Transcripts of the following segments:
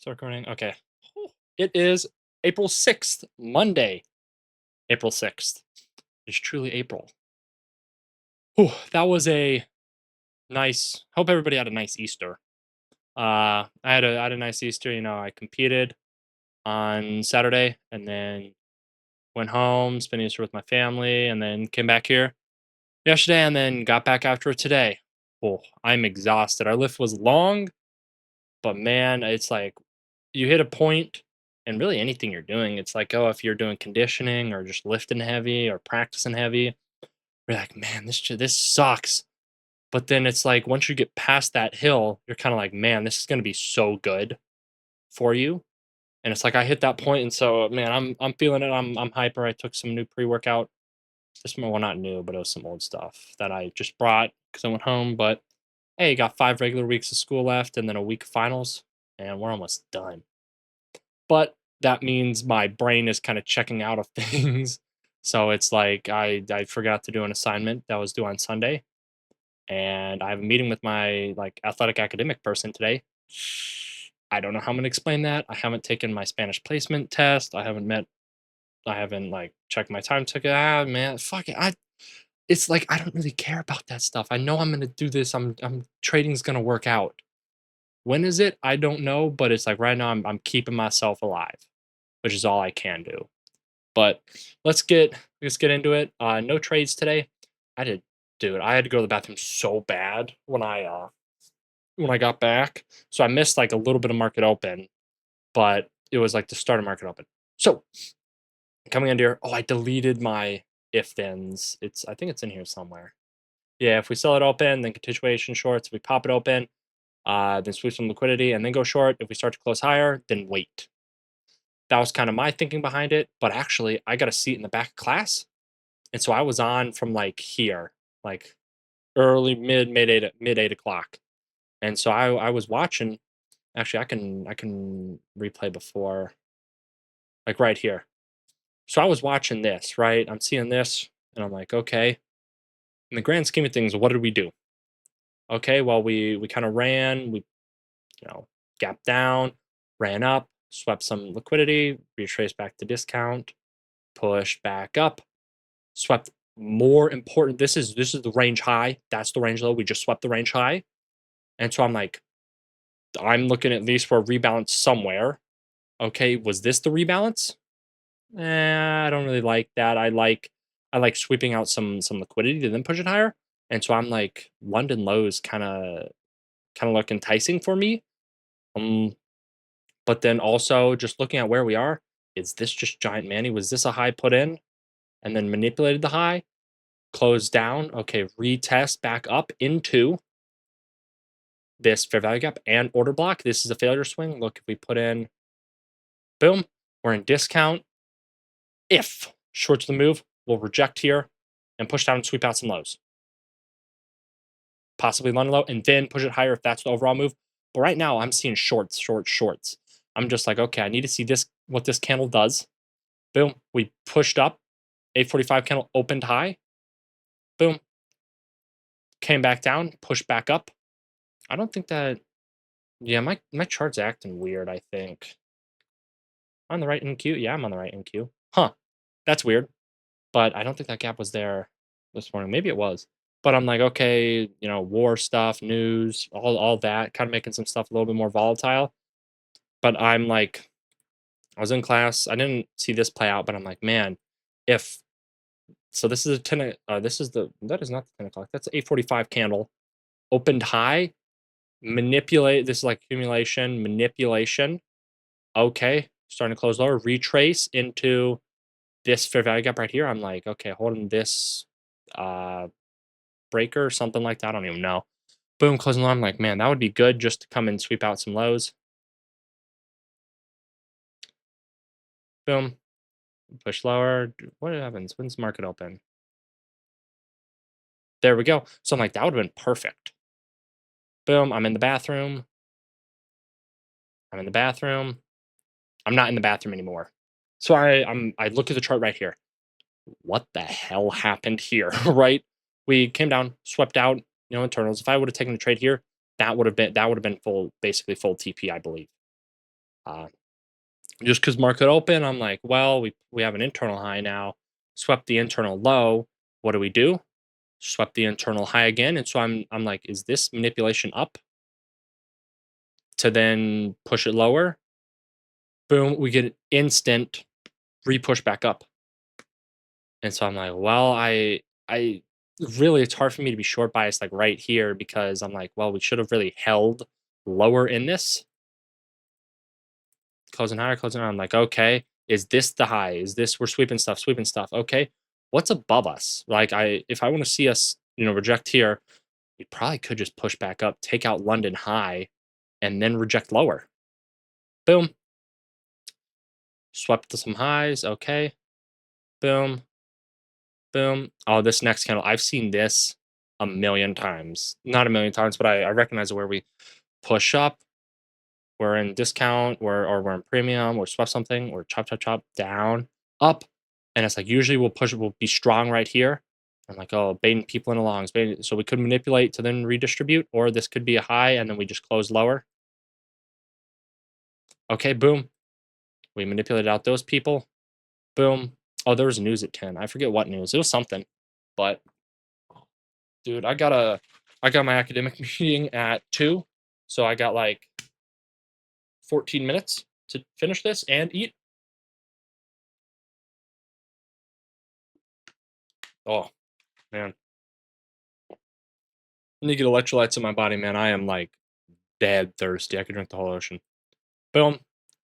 Start recording. Okay. It is April 6th, Monday, April 6th. It's truly April. Whew, that was a nice, hope everybody had a nice Easter. I had a nice Easter. I competed on Saturday and then went home, spent Easter with my family, and then came back here yesterday and then got back after it today. Oh, I'm exhausted. Our lift was long, but man, it's like you hit a point and really anything you're doing, it's like, oh, if you're doing conditioning or just lifting heavy or practicing heavy, you're like, man, this sucks. But then it's like once you get past that hill, you're kind of like, man, this is going to be so good for you. And it's like I hit that point, and so man, I'm feeling it. I'm hyper. I took some new pre workout. This one, well, not new, but it was some old stuff that I just brought because I went home. But hey, got 5 regular weeks of school left, and then a week of finals, and we're almost done. But that means my brain is kind of checking out of things. So it's like I forgot to do an assignment that was due on Sunday, and I have a meeting with my like athletic academic person today. I don't know how I'm gonna explain that. I haven't taken my Spanish placement test. I haven't like checked my time ticket. Ah man, fuck it. It's like I don't really care about that stuff. I know I'm gonna do this. I'm trading's gonna work out. When is it? I don't know, but it's like right now I'm keeping myself alive, which is all I can do. But let's get into it. No trades today. I did, dude. I had to go to the bathroom so bad when I got back, so I missed like a little bit of market open, but it was like the start of market open. So coming into here, oh, I deleted my if thens. I think it's in here somewhere. Yeah, if we sell it open, then continuation shorts. If we pop it open, then sweep some liquidity and then go short. If we start to close higher, then wait. That was kind of my thinking behind it. But actually, I got a seat in the back of class. And so I was on from like here, like early mid 8 o'clock. And so I was watching. Actually, I can replay before, like right here. So I was watching this, right? I'm seeing this, and I'm like, okay. In the grand scheme of things, what did we do? Okay, well we kind of ran, we gapped down, ran up, swept some liquidity, retraced back to discount, pushed back up, swept more important. This is the range high. That's the range low. We just swept the range high. And so I'm like, I'm looking at least for a rebalance somewhere. Okay, was this the rebalance? I don't really like that. I like sweeping out some liquidity to then push it higher. And so I'm like, London lows kind of look enticing for me. Um, but then also just looking at where we are, is this just giant Manny? Was this a high put in and then manipulated the high? Close down. Okay, retest back up into this fair value gap and order block. This is a failure swing. Look, if we put in, boom, we're in discount. If short to the move, we'll reject here and push down and sweep out some lows. Possibly London low and then push it higher if that's the overall move. But right now, I'm seeing shorts, shorts, shorts. I'm just like, okay, I need to see this, what this candle does. Boom, we pushed up. 845 candle opened high. Boom, came back down, pushed back up. I don't think that. Yeah, my chart's acting weird. I think on the right NQ. Yeah, I'm on the right NQ. Huh, that's weird. But I don't think that gap was there this morning. Maybe it was. But I'm like, okay, war stuff, news, all that, kind of making some stuff a little bit more volatile. But I'm like, I was in class. I didn't see this play out, but I'm like, man, if so, this is a this is the that is not the 10 o'clock. That's 8:45 candle opened high. Manipulate. This is like accumulation manipulation. Okay, starting to close lower. Retrace into this fair value gap right here. I'm like, okay, holding this uh breaker or something like that. I don't even know. Boom, closing low. I'm like, man, that would be good just to come and sweep out some lows. Boom, push lower. What happens? When's market open? There we go. So I'm like, that would have been perfect. Boom, I'm in the bathroom. I'm in the bathroom. I'm not in the bathroom anymore. So I look at the chart right here. What the hell happened here? Right? We came down, swept out, internals. If I would have taken the trade here, that would have been full, basically full TP, I believe. Uh, just because market open, I'm like, well, we have an internal high now, swept the internal low. What do? Swept the internal high again, and so I'm like, is this manipulation up to then push it lower? Boom, we get an instant re-push back up. And so I'm like, well, I really it's hard for me to be short biased like right here because I'm like, well, we should have really held lower in this. Closing higher, closing higher. I'm like, okay, is this the high? Is this we're sweeping stuff, sweeping stuff? Okay. What's above us? Like if I want to see us, reject here, we probably could just push back up, take out London high, and then reject lower. Boom. Swept to some highs. Okay. Boom. Boom. Oh, this next candle. I've seen this a million times. Not a million times, but I recognize where we push up, we're in discount, or we're in premium, or swap something, or chop, chop, chop, down, up. And it's like usually we'll be strong right here. I'm like, oh, baiting people in the longs. So we could manipulate to then redistribute, or this could be a high and then we just close lower. Okay, boom. We manipulated out those people. Boom. Oh, there was news at 10. I forget what news. It was something. But dude, I got my academic meeting at 2. So I got like 14 minutes to finish this and eat. Oh, man. I need to get electrolytes in my body, man. I am like dead thirsty. I could drink the whole ocean. Boom.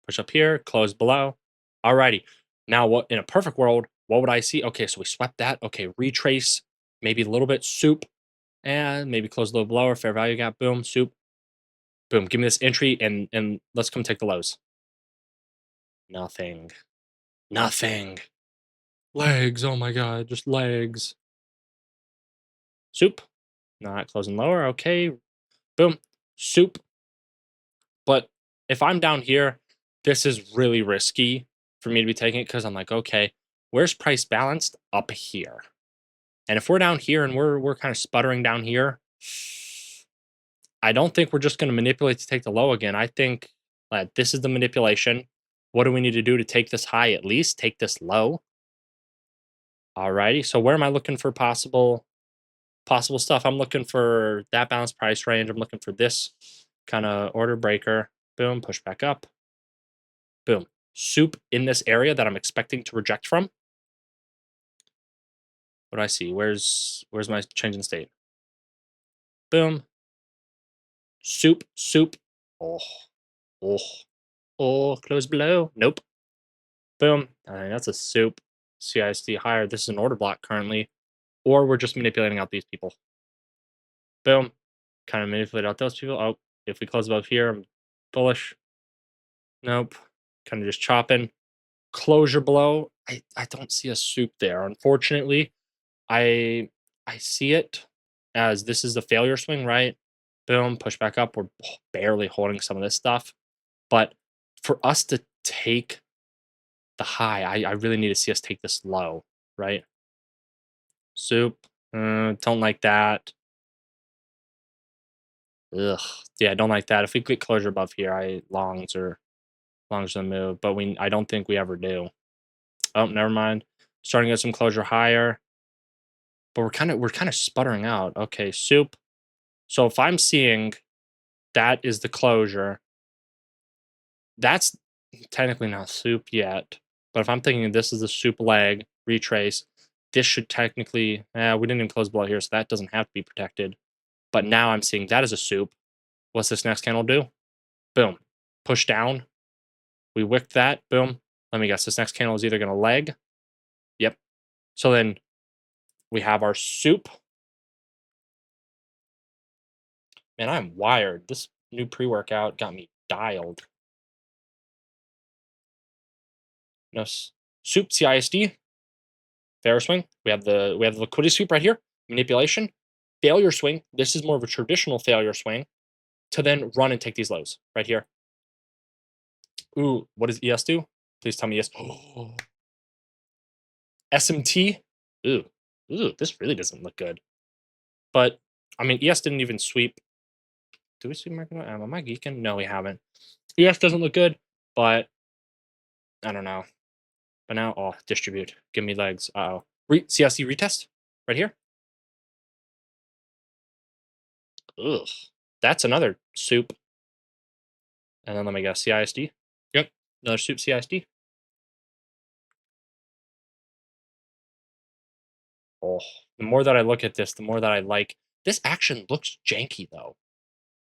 Push up here, close below. Alrighty. Now, what in a perfect world, what would I see? Okay, so we swept that. Okay, retrace, maybe a little bit soup, and maybe close a little below or fair value gap. Boom, soup. Boom. Give me this entry and let's come take the lows. Nothing. Nothing. Legs. Oh my god, just legs. Soup. Not closing lower. Okay. Boom. Soup. But if I'm down here, this is really risky for me to be taking it because I'm like, okay, where's price balanced? Up here. And if we're down here and we're kind of sputtering down here, I don't think we're just going to manipulate to take the low again. I think this is the manipulation. What do we need to do to take this high at least? Take this low. Alrighty. So where am I looking for possible stuff? I'm looking for that balanced price range. I'm looking for this kind of order breaker. Boom, push back up. Boom. Soup in this area that I'm expecting to reject from. What do I see? Where's my change in state? Boom. Soup, soup. Oh, oh, oh, close below. Nope. Boom. I think that's a soup. CISD higher. This is an order block currently. Or we're just manipulating out these people. Boom. Kind of manipulate out those people. Oh, if we close above here, I'm bullish. Nope. Kind of just chopping. Closure below. I don't see a soup there. Unfortunately, I I see it as this is the failure swing, right? Boom, push back up. We're barely holding some of this stuff. But for us to take the high, I really need to see us take this low, right? Soup. Don't like that. Ugh. Yeah, don't like that. If we get closure above here, I longs on the move, but I don't think we ever do. Oh, never mind. Starting to get some closure higher, but we're kind of sputtering out. Okay, soup. So if I'm seeing that is the closure, that's technically not soup yet. But if I'm thinking this is the soup leg, retrace, this should technically, we didn't even close below here, so that doesn't have to be protected. But now I'm seeing that as a soup. What's this next candle do? Boom. Push down. We wicked that. Boom. Let me guess. This next candle is either going to leg. Yep. So then we have our soup. Man, I'm wired. This new pre-workout got me dialed. No soup CISD. Fair swing. We have the liquidity sweep right here. Manipulation. Failure swing. This is more of a traditional failure swing to then run and take these lows right here. Ooh, what does ES do? Please tell me yes. Oh. SMT. Ooh, this really doesn't look good. But I mean, ES didn't even sweep. Do we sweep market? Am I geeking? No, we haven't. ES doesn't look good. but I don't know. But now, oh, distribute. Give me legs. Uh-oh. CLC retest? Right here? Ugh. That's another soup. And then let me guess, CISD? Yep. Another soup CISD. Oh, the more that I look at this, the more that I like. This action looks janky though.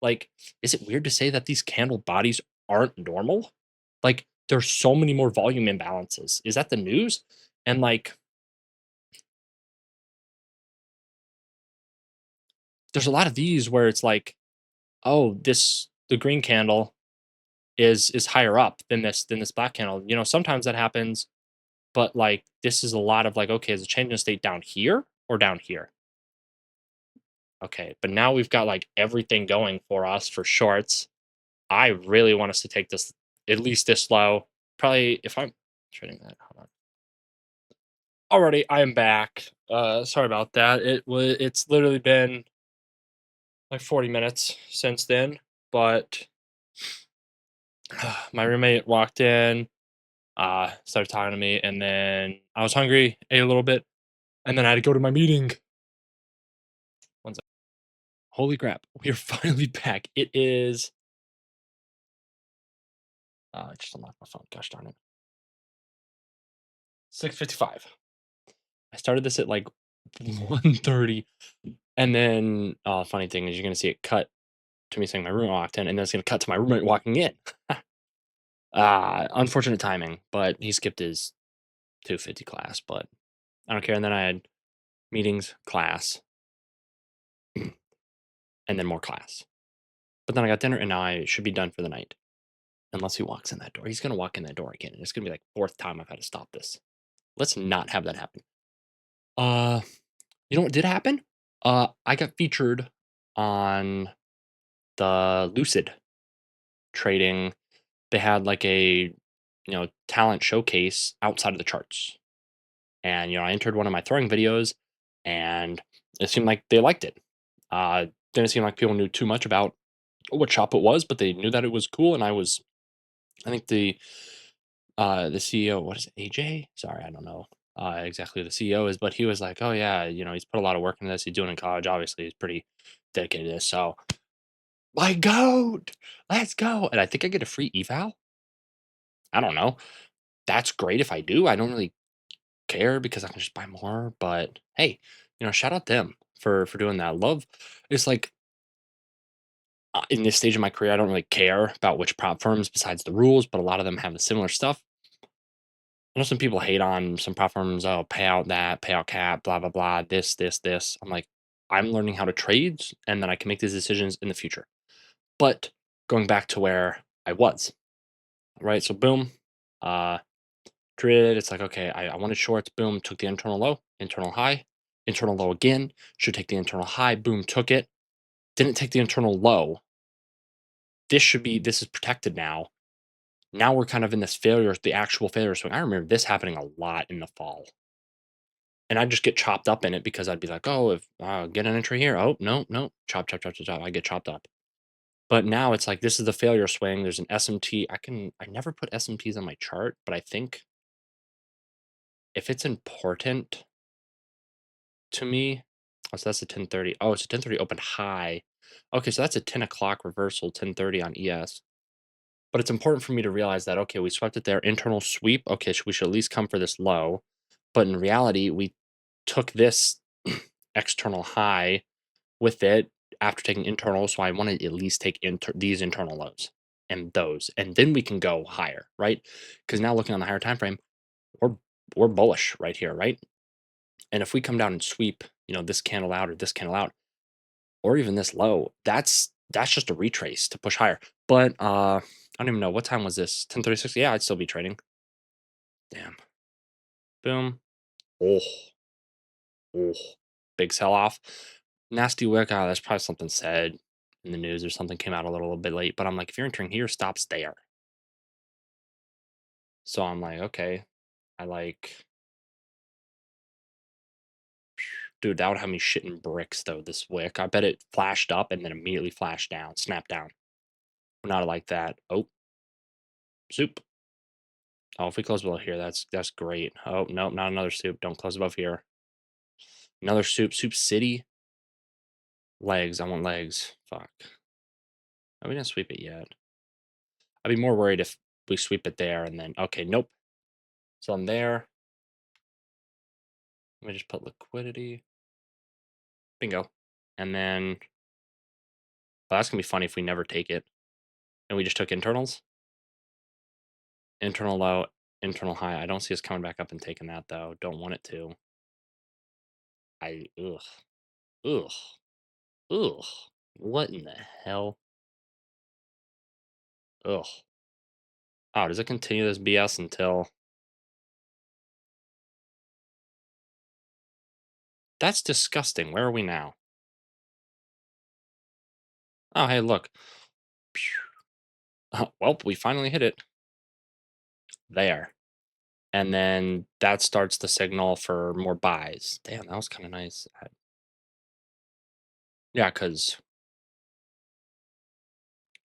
Like, is it weird to say that these candle bodies aren't normal? Like, there's so many more volume imbalances. Is that the news? And like, there's a lot of these where it's like, oh, this the green candle is higher up than this black candle. You know, sometimes that happens, but like this is a lot of like, okay, is the change in state down here or down here? Okay, but now we've got like everything going for us for shorts. I really want us to take this at least this low. Probably if I'm trading that. Hold on. Alrighty, I am back. Sorry about that. It's literally been like 40 minutes since then, but my roommate walked in, started talking to me, and then I was hungry, ate a little bit, and then I had to go to my meeting. One sec. Holy crap, we are finally back. It is I just unlocked my phone. Gosh darn it. 6:55. I started this at like 1:30, and then funny thing is you're gonna see it cut to me saying my roommate walked in, and then it's gonna cut to my roommate walking in. Unfortunate timing, but he skipped his 2:50 class, but I don't care. And then I had meetings, class, and then more class. But then I got dinner, and now I should be done for the night. Unless he walks in that door. He's gonna walk in that door again, and it's gonna be like fourth time I've had to stop this. Let's not have that happen. Uh, you know what did happen? I got featured on the Lucid trading. They had like a talent showcase outside of the charts, and I entered one of my throwing videos, and it seemed like they liked it. Didn't seem like people knew too much about what shop it was, but they knew that it was cool, and I think the CEO, what is it, AJ? Sorry, I don't know exactly who the CEO is, but he was like, "Oh yeah, he's put a lot of work into this. He's doing it in college. Obviously, he's pretty dedicated to this. So, my goat, let's go!" And I think I get a free eval. I don't know. That's great if I do. I don't really care because I can just buy more. But hey, shout out them for doing that. Love. It's like in this stage of my career, I don't really care about which prop firms besides the rules, but a lot of them have the similar stuff. I know some people hate on some platforms. Oh, pay out that, pay out cap, blah blah blah. This. I'm like, I'm learning how to trade, and then I can make these decisions in the future. But going back to where I was, right? So boom, uh, traded. It's like okay, I wanted shorts. Boom, took the internal low, internal high, internal low again. Should take the internal high. Boom, took it. Didn't take the internal low. This is protected now. Now we're kind of in this failure, the actual failure swing. I remember this happening a lot in the fall. And I'd just get chopped up in it because I'd be like, "Oh, if get an entry here. Oh, no, no, chop, chop, chop, chop, chop." I get chopped up. But now it's like this is the failure swing. There's an SMT. I never put SMTs on my chart, but I think if it's important to me, oh, so that's a 10:30. Oh, it's a 10:30 open high. Okay, so that's a 10 o'clock reversal, 10:30 on ES. But it's important for me to realize that okay, we swept it there, internal sweep. Okay, we should at least come for this low. But in reality, we took this external high with it after taking internal. So I want to at least take these internal lows and those, and then we can go higher, right? Because now looking on the higher time frame, we're we're bullish right here, right? And if we come down and sweep, this candle out or this candle out, or even this low, that's just a retrace to push higher. But I don't even know what time was this. 10:36. Yeah, I'd still be trading. Damn. Boom. Oh, oh, big sell off. Nasty wick. Ah, that's probably something said in the news or something came out a little bit late. But I'm like, if you're entering here, stops there. So I'm like, okay. I like, dude, that would have me shitting bricks though. This wick. I bet it flashed up and then immediately flashed down, snapped down. Not like that. Oh, Soup. Oh, if we close below here, that's great. Oh, no, not another soup. Don't close above here. Another soup. Soup City. Legs. I want legs. Fuck. Oh, we didn't sweep it yet. I'd be more worried if we sweep it there and then okay, nope. So I'm there. Let me just put liquidity. Bingo. And then well, that's gonna be funny if we never take it. And we just took internals. Internal low, internal high. I don't see us coming back up and taking that though. Don't want it to. I ugh. Ugh. Ugh. What in the hell? Ugh. Oh, does it continue this BS until that's disgusting. Where are we now? Oh, hey, look. Well, we finally hit it. There. And then that starts the signal for more buys. Damn, that was kind of nice. Yeah, because,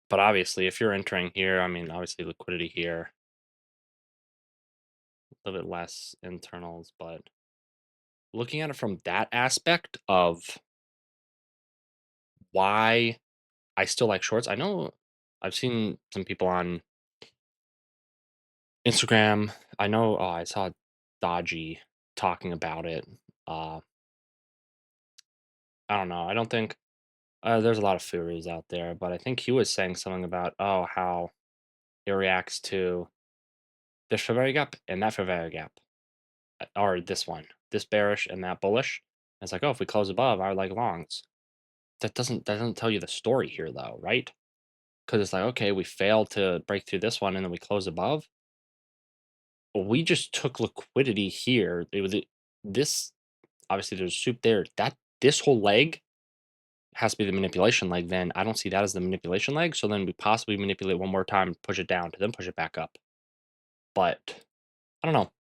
but obviously, if you're entering here, I mean, obviously, liquidity here, a little bit less internals, but looking at it from that aspect of why I still like shorts, I know I've seen some people on Instagram. I know I saw Dodgy talking about it. Uh, I don't know. I don't think there's a lot of theories out there, but I think he was saying something about how it reacts to this fair value gap and that fair value gap, or this one, this bearish and that bullish. And it's like, oh, if we close above, I like longs. That doesn't tell you the story here though, right? Because it's like, okay, we failed to break through this one and then we close above. Well, we just took liquidity here. This obviously there's soup there. That this whole leg has to be the manipulation leg. Then I don't see that as the manipulation leg. So then we possibly manipulate one more time, push it down to then push it back up. But I don't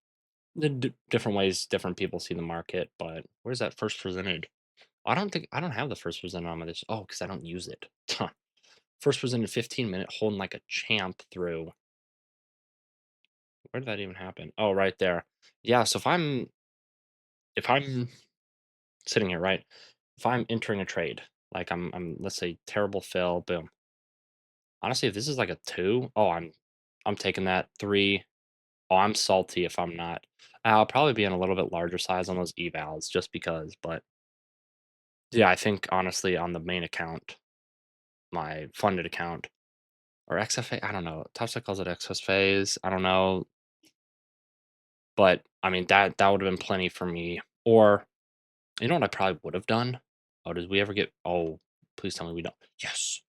know. Different ways different people see the market. But where's that first presented? I don't have the first presented on my this. Oh, because I don't use it. First presented 15-minute holding like a champ through. Where did that even happen? Oh, right there. Yeah. So if I'm sitting here, right? If I'm entering a trade, like I'm let's say terrible fill, boom. Honestly, if this is like a two, oh, I'm taking that three. Oh, I'm salty if I'm not. I'll probably be in a little bit larger size on those evals just because, but yeah, I think honestly on the main account, my funded account or XFA, I don't know. Topside calls it XS phase. I don't know, but I mean that would have been plenty for me. Or you know what I probably would have done? Oh, did we ever get? Oh, please tell me we don't. Yes,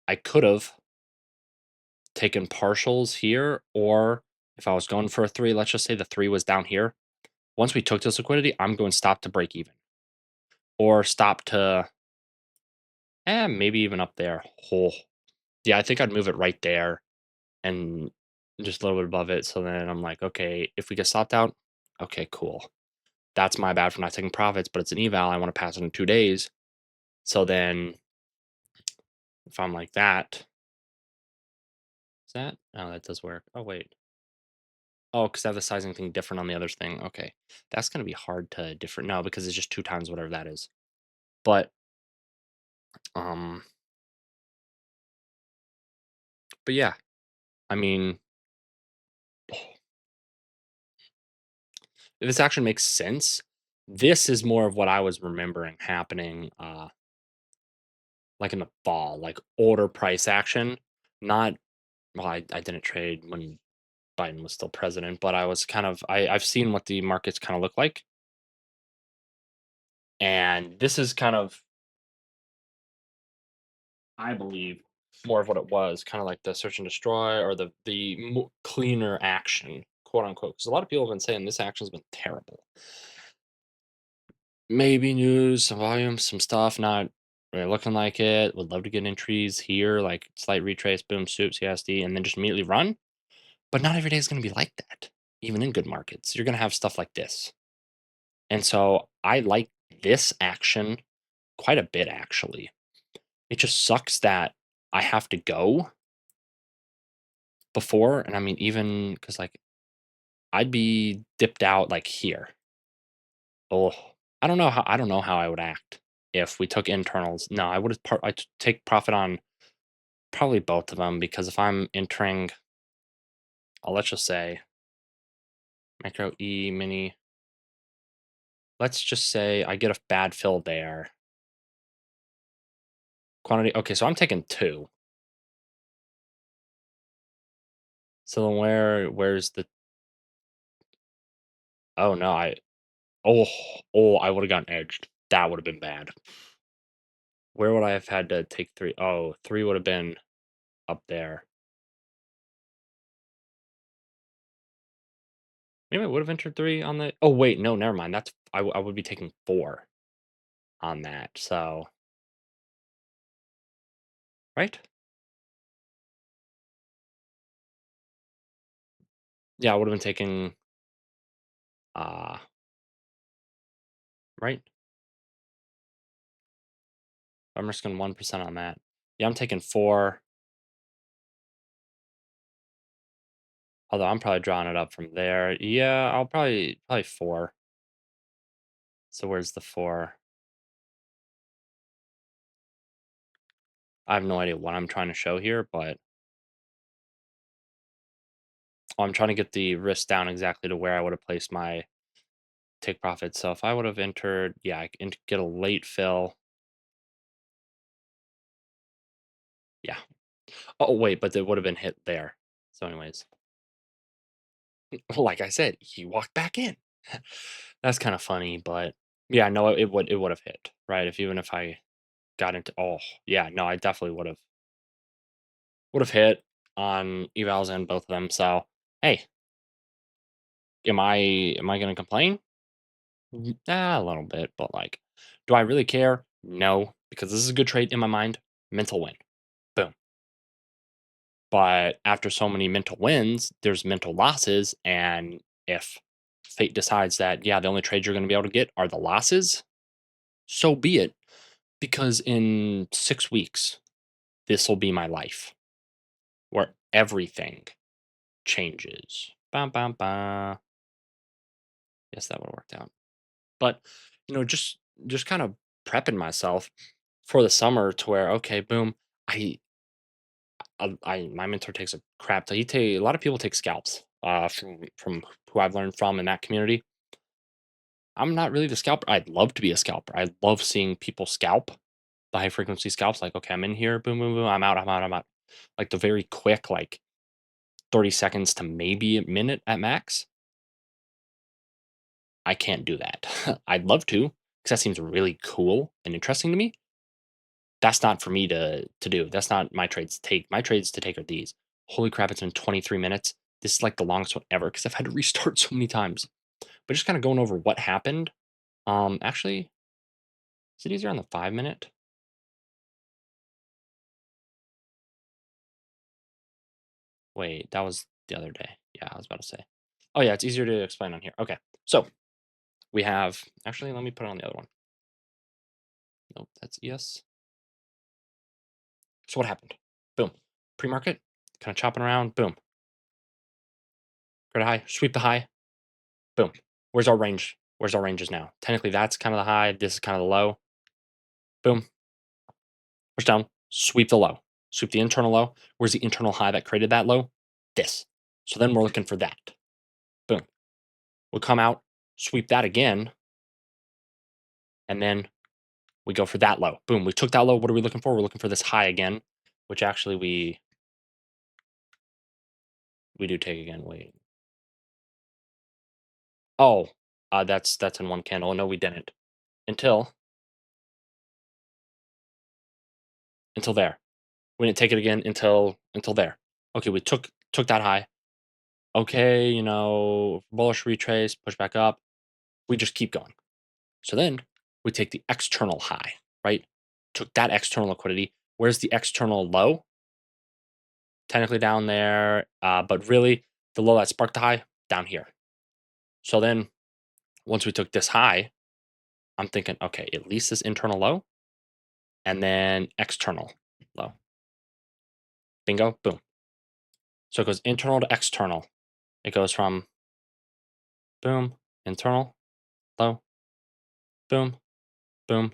I could have taken partials here, or if I was going for a three, let's just say the three was down here. Once we took this liquidity, I'm going stop to break even, or stop to, maybe even up there. Oh, yeah, I think I'd move it right there and just a little bit above it. So then I'm like, okay, if we get stopped out, okay, cool. That's my bad for not taking profits, but it's an eval. I want to pass it in 2 days. So then if I'm like that, is that? Oh, that does work. Oh, wait. Oh, because I have the sizing thing different on the other thing. Okay. That's going to be hard to different. No, because it's just two times whatever that is. But, um, but yeah, I mean, if this actually makes sense, this is more of what I was remembering happening, like in the fall, like order price action. Not, well, I didn't trade when Biden was still president, but I was kind of, I've seen what the markets kind of look like. And this is kind of, I believe, more of what it was, kind of like the search and destroy or the cleaner action, quote unquote. Because a lot of people have been saying this action's been terrible. Maybe news, some volume, some stuff, not really looking like it. Would love to get entries here, like slight retrace, boom, soup, CSD, and then just immediately run. But not every day is going to be like that. Even in good markets, you're going to have stuff like this. And so I like this action quite a bit, actually. It just sucks that I have to go before, and I mean, even because like I'd be dipped out like here. Oh, I don't know how I would act if we took internals. No, I would have I'd take profit on probably both of them because if I'm entering, let's just say micro E mini. Let's just say I get a bad fill there. Quantity. Okay, so I'm taking two. So then where's the? Oh no, oh I would have gotten edged. That would have been bad. Where would I have had to take three? Oh, three would have been up there. Maybe I would have entered three on the. Oh wait, no, never mind. I would be taking four on that. So right? Yeah, I would have been taking uh right. I'm risking 1% on that. Yeah, I'm taking four. Although I'm probably drawing it up from there. Yeah, I'll probably four. So where's the four? I have no idea what I'm trying to show here, but I'm trying to get the risk down exactly to where I would have placed my take profit. So if I would have entered, yeah, I can get a late fill. Yeah. Oh wait, but it would have been hit there. So, anyways, like I said, he walked back in. That's kind of funny, but yeah, no, it would have hit right if even if I got into. Oh yeah, no, I definitely would have hit on evals and both of them. So hey, am I gonna complain? A little bit, but like, do I really care? No, because this is a good trade in my mind. Mental win. Boom. But after so many mental wins, there's mental losses. And if fate decides that, yeah, the only trades you're going to be able to get are the losses, so be it. Because in 6 weeks, this will be my life where everything changes. Bam, bam, bam. Yes, that would have worked out. But, just kind of prepping myself for the summer to where, okay, boom, I my mentor takes a crap ton. A lot of people take scalps from who I've learned from in that community. I'm not really the scalper. I'd love to be a scalper. I love seeing people scalp the high frequency scalps. Like, okay, I'm in here, boom, boom, boom, I'm out, I'm out, I'm out. Like the very quick, like 30 seconds to maybe a minute at max. I can't do that. I'd love to because that seems really cool and interesting to me. That's not for me to do. That's not my trades to take. My trades to take are these. Holy crap, it's been 23 minutes. This is like the longest one ever because I've had to restart so many times. But just kind of going over what happened. Actually, is it easier on the 5 minute? Wait, that was the other day. Yeah, I was about to say. Oh yeah, it's easier to explain on here. Okay. So we have actually let me put it on the other one. Nope, that's ES. So what happened? Boom. Pre-market, kind of chopping around, boom. Go to high, sweep the high, boom. Where's our range? Where's our ranges now? Technically, that's kind of the high. This is kind of the low. Boom. Push down. Sweep the low. Sweep the internal low. Where's the internal high that created that low? This. So then we're looking for that. Boom. We'll come out, sweep that again, and then we go for that low. Boom. We took that low. What are we looking for? We're looking for this high again, which actually we do take again. Wait. Oh, that's in one candle. No, we didn't. Until there. We didn't take it again until there. Okay, we took that high. Okay, bullish retrace, push back up. We just keep going. So then we take the external high, right? Took that external liquidity. Where's the external low? Technically down there, but really the low that sparked the high down here. So then once we took this high, I'm thinking, okay, at least this internal low and then external low. Bingo, boom. So it goes internal to external. It goes from boom, internal, low, boom, boom,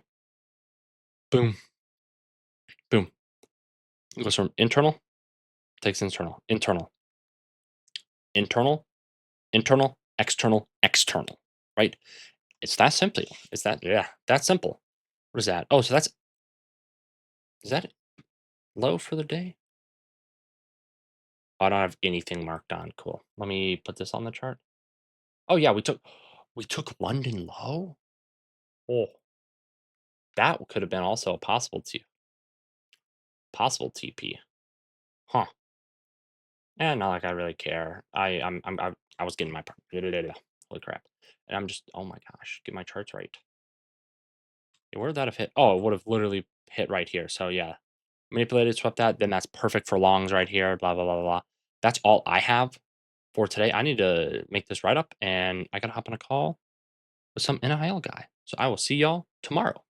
boom, boom. It goes from internal, takes internal, internal, internal, internal, external, external, right? It's that simple. It's that, yeah, that's simple. What is that? Oh, so is that low for the day? Oh, I don't have anything marked on. Cool. Let me put this on the chart. Oh yeah, we took London low. Oh, that could have been also a possible TP. Huh. And not like I really care. I was getting my holy crap. And I'm just, oh my gosh, get my charts right. Yeah, where would that have hit? Oh, it would have literally hit right here. So yeah, manipulated, swept that. Then that's perfect for longs right here. Blah blah blah blah. Blah. That's all I have for today. I need to make this write up, and I gotta hop on a call with some NIL guy. So I will see y'all tomorrow.